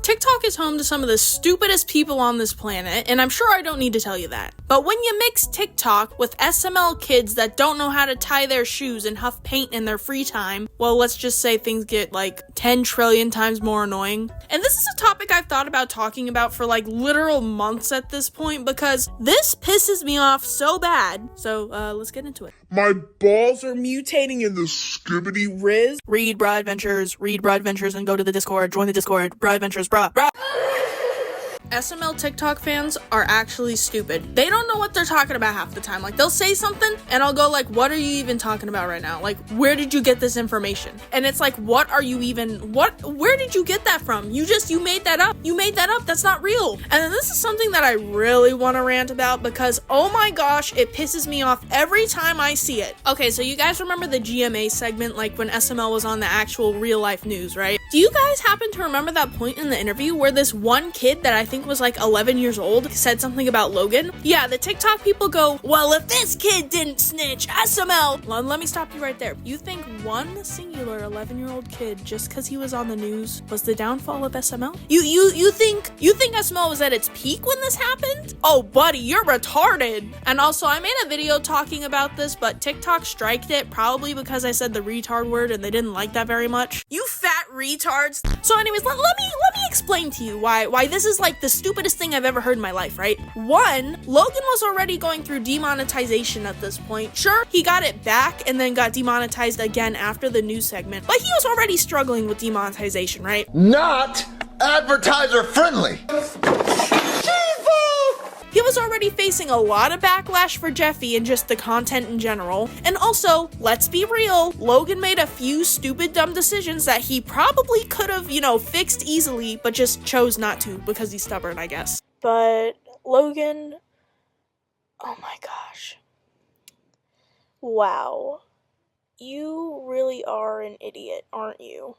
TikTok is home to some of the stupidest people on this planet, and I'm sure I don't need to tell you that. But when you mix TikTok with SML kids that don't know how to tie their shoes and huff paint in their free time, well, let's just say things get like 10 trillion times more annoying. And this is a topic I've thought about talking about for like literal months at this point because this pisses me off so bad. So let's get into it. My balls are mutating in the skibbity riz. Read Bra Adventures, and go to the Discord, join the Discord, Bra Adventures, brah. SML TikTok fans are actually stupid. They don't know what they're talking about half the time. Like, they'll say something, and I'll go like, what are you even talking about right now? Like, where did you get this information? And it's like, where did you get that from? You made that up. You made that up. That's not real. And then this is something that I really want to rant about because, oh my gosh, it pisses me off every time I see it. Okay, so you guys remember the GMA segment, like when SML was on the actual real life news, right? Do you guys happen to remember that point in the interview where this one kid that I think was like 11 years old said something about Logan? Yeah, the TikTok people go, well, if this kid didn't snitch, SML. Let me stop you right there. You think one singular 11-year-old kid, just because he was on the news, was the downfall of SML? You think SML was at its peak when this happened? Oh, buddy, you're retarded. And also, I made a video talking about this, but TikTok striked it, probably because I said the retard word and they didn't like that very much. You fat retards. So anyways, let me explain to you why this is like the stupidest thing I've ever heard in my life, right? One, Logan was already going through demonetization at this point. Sure, he got it back and then got demonetized again after the news segment, but he was already struggling with demonetization, right? Not advertiser friendly. He was already facing a lot of backlash for Jeffy and just the content in general. And also, let's be real, Logan made a few stupid, dumb decisions that he probably could have, fixed easily, but just chose not to because he's stubborn, I guess. But Logan, oh my gosh. Wow. You really are an idiot, aren't you?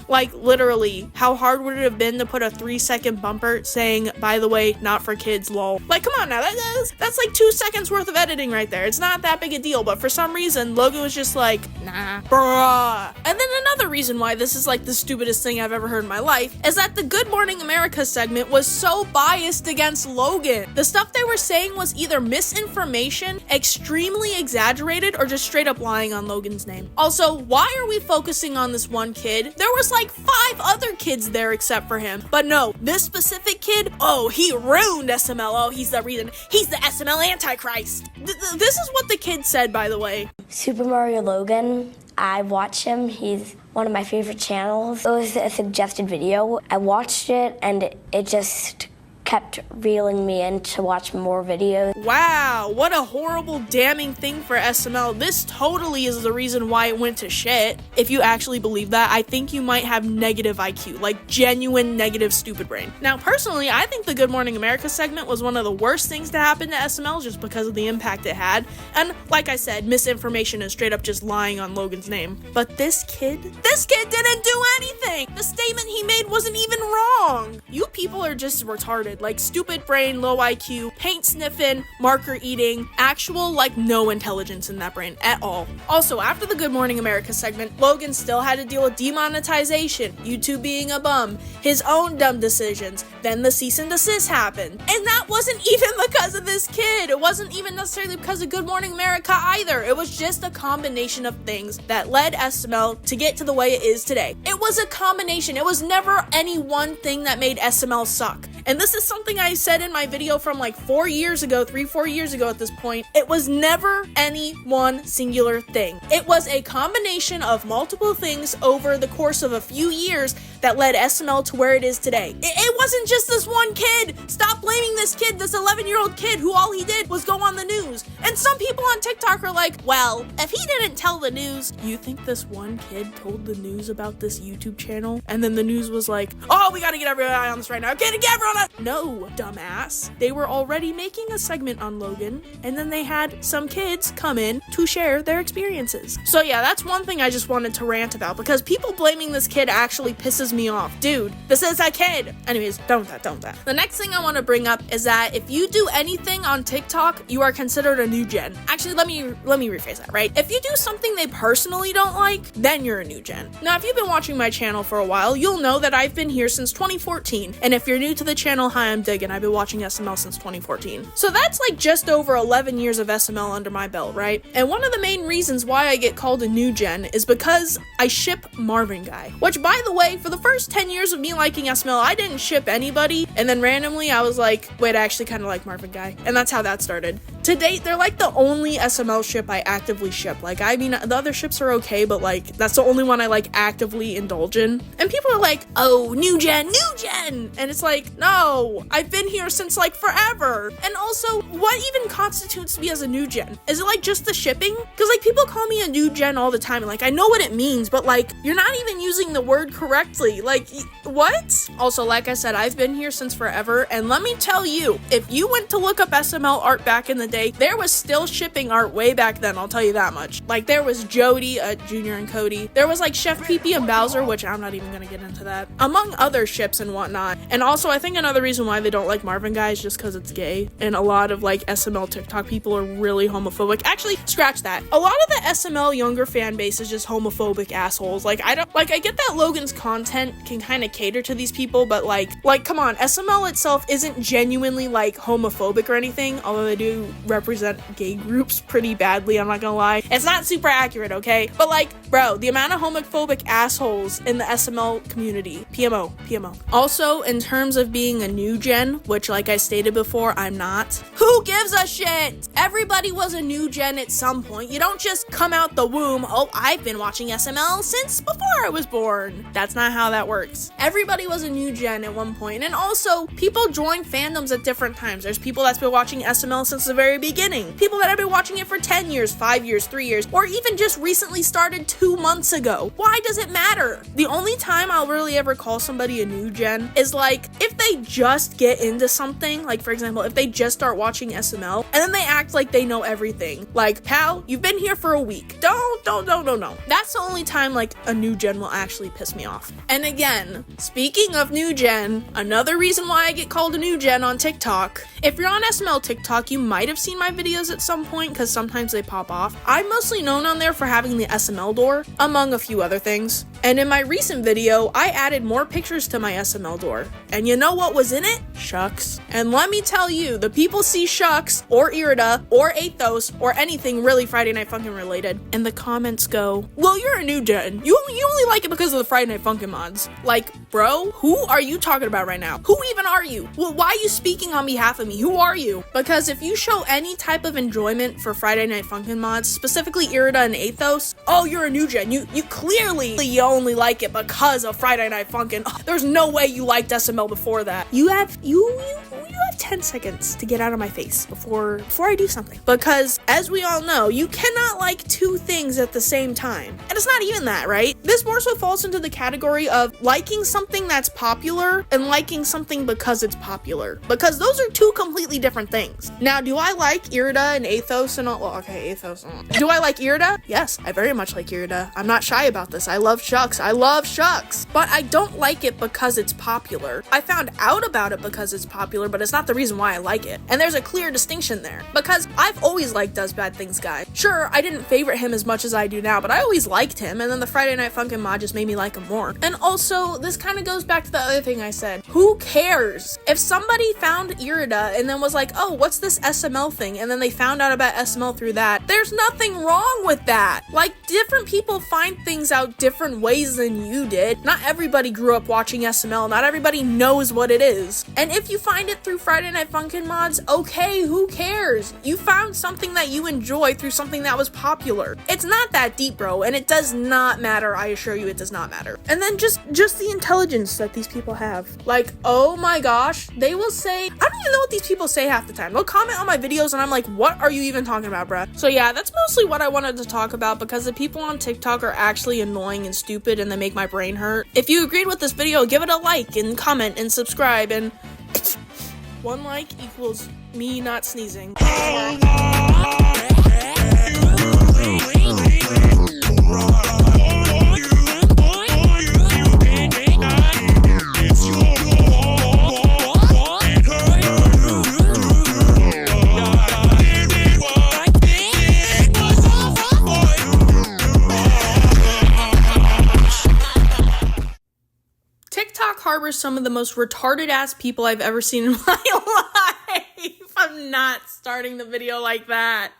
Like, literally, how hard would it have been to put a 3-second bumper saying, by the way, not for kids, lol? Like, come on now, that's like 2 seconds worth of editing right there. It's not that big a deal, but for some reason, Logan was just like, nah, bruh. And then another reason why this is like the stupidest thing I've ever heard in my life is that the Good Morning America segment was so biased against Logan. The stuff they were saying was either misinformation, extremely exaggerated, or just straight up lying on Logan's name. Also, why are we focusing on this one kid? There was like 5 other kids there except for him. But no, this specific kid, oh, he ruined SML. Oh, he's the reason. He's the SML Antichrist. This is what the kid said, by the way. Super Mario Logan, I watch him. He's one of my favorite channels. It was a suggested video. I watched it and it just kept reeling me in to watch more videos. Wow, what a horrible, damning thing for SML. This totally is the reason why it went to shit. If you actually believe that, I think you might have negative IQ, like genuine negative stupid brain. Now, personally, I think the Good Morning America segment was one of the worst things to happen to SML just because of the impact it had. And like I said, misinformation and straight up just lying on Logan's name. But this kid didn't do anything. The statement he made wasn't even wrong. You people are just retarded. Like stupid brain, low IQ, paint sniffing, marker eating, actual like no intelligence in that brain at all. Also, after the Good Morning America segment, Logan still had to deal with demonetization, YouTube being a bum, his own dumb decisions, then the cease and desist happened. And that wasn't even because of this kid. It wasn't even necessarily because of Good Morning America either. It was just a combination of things that led SML to get to the way it is today. It was a combination. It was never any one thing that made SML suck. And this is something I said in my video from like 4 years ago, 3-4 years ago at this point. It was never any one singular thing. It was a combination of multiple things over the course of a few years that led SML to where it is today. It wasn't just this one kid. Stop blaming this kid, this 11-year-old kid who all he did was go on the news. And some people on TikTok are like, well, if he didn't tell the news, you think this one kid told the news about this YouTube channel? And then the news was like, oh, we gotta get everyone on this right now. Get everyone on. No, dumbass. They were already making a segment on Logan, and then they had some kids come in to share their experiences. So yeah, that's one thing I just wanted to rant about, because people blaming this kid actually pisses pisses me off. Dude, this is a kid. Anyways, don't that. The next thing I want to bring up is that if you do anything on TikTok, you are considered a new gen. Actually, let me rephrase that, right? If you do something they personally don't like, then you're a new gen. Now, if you've been watching my channel for a while, you'll know that I've been here since 2014. And if you're new to the channel, hi, I'm Diggin. I've been watching SML since 2014. So that's like just over 11 years of SML under my belt, right? And one of the main reasons why I get called a new gen is because I ship Marvin Guy. Which, by the way, for the first 10 years of me liking SML, I didn't ship anybody. And then randomly, I was like, wait, I actually kind of like Marvin Guy. And that's how that started. To date, they're like the only SML ship I actively ship. Like, I mean, the other ships are okay, but like, that's the only one I like actively indulge in. And people are like, oh, new gen. And it's like, no, I've been here since like forever. And also, what even constitutes me as a new gen? Is it like just the shipping? Because like people call me a new gen all the time. And like, I know what it means, but like, you're not even using the word correctly. Like, what? Also, like I said, I've been here since forever. And let me tell you, if you went to look up SML art back in the day, there was still shipping art way back then, I'll tell you that much. Like, there was Jody, Junior and Cody. There was like Chef Pee and Bowser, which I'm not even gonna get into that, among other ships and whatnot. And also, I think another reason why they don't like Marvin Guy is just because it's gay. And a lot of like SML TikTok people are really homophobic. Actually, scratch that. A lot of the SML younger fan base is just homophobic assholes. Like, I get that Logan's content can kind of cater to these people, but like, come on, SML itself isn't genuinely like homophobic or anything, although they do represent gay groups pretty badly, I'm not gonna lie. It's not super accurate, okay? But like, bro, the amount of homophobic assholes in the SML community, PMO. Also, in terms of being a new gen, which like I stated before, I'm not. Who gives a shit? Everybody was a new gen at some point. You don't just come out the womb, oh, I've been watching SML since before I was born. That's not how that works. Everybody was a new gen at one point. And also, people join fandoms at different times. There's people that's been watching SML since the very beginning. People that have been watching it for 10 years, 5 years, 3 years, or even just recently started 2 months ago. Why does it matter? The only time I'll really ever call somebody a new gen is like if they just get into something, like for example, if they just start watching SML and then they act like they know everything. Like, pal, you've been here for a week. Don't. That's the only time like a new gen will actually piss me off. And again, speaking of new gen, another reason why I get called a new gen on TikTok. If you're on SML TikTok, you might have seen my videos at some point because sometimes they pop off. I'm mostly known on there for having the SML door, among a few other things. And in my recent video, I added more pictures to my SML door. And you know what was in it? Shucks. And let me tell you, the people see Shucks, or Irida, or Athos, or anything really Friday Night Funkin' related, and the comments go, well, you're a new gen. You only like it because of the Friday Night Funkin' mods. Like, bro, who are you talking about right now? Who even are you? Well, why are you speaking on behalf of me? Who are you? Because if you show any type of enjoyment for Friday Night Funkin' mods, specifically Irida and Athos, oh, you're a new gen. You clearly only like it because of Friday Night Funkin'. Oh, there's no way you liked SML before that. You have 10 seconds to get out of my face before I do something. Because as we all know, you cannot like two things at the same time. And it's not even that, right? This more so falls into the category of liking something that's popular and liking something because it's popular. Because those are two completely different things. Now, do I like Irida and Athos and all? Well, okay, Athos. Do I like Irida? Yes, I very much like Irida. I'm not shy about this. I love Shucks. But I don't like it because it's popular. I found out about it because it's popular, but it's not the reason why I like it. And there's a clear distinction there. Because I've always liked Does Bad Things guy. Sure, I didn't favorite him as much as I do now, but I always liked him, and then the Friday Night Funkin' mod just made me like him more. And also, this kind of goes back to the other thing I said. Who cares? If somebody found Irida and then was like, oh, what's this SML thing? And then they found out about SML through that. There's nothing wrong with that. Like, different people find things out different ways than you did. Not everybody grew up watching SML. Not everybody knows what it is. And if you find it through Friday Night Funkin' mods, okay, who cares? You found something that you enjoy through something that was popular. It's not that deep, bro, and it does not matter. I assure you, it does not matter. And then just the intelligence that these people have. Like, oh my gosh, they will say, I don't even know what these people say half the time. They'll comment on my videos and I'm like, what are you even talking about, bruh? So yeah, that's mostly what I wanted to talk about because the people on TikTok are actually annoying and stupid and they make my brain hurt. If you agreed with this video, give it a like and comment and subscribe, and 1 like equals me not sneezing. some of the most retarded ass people I've ever seen in my life. I'm not starting the video like that.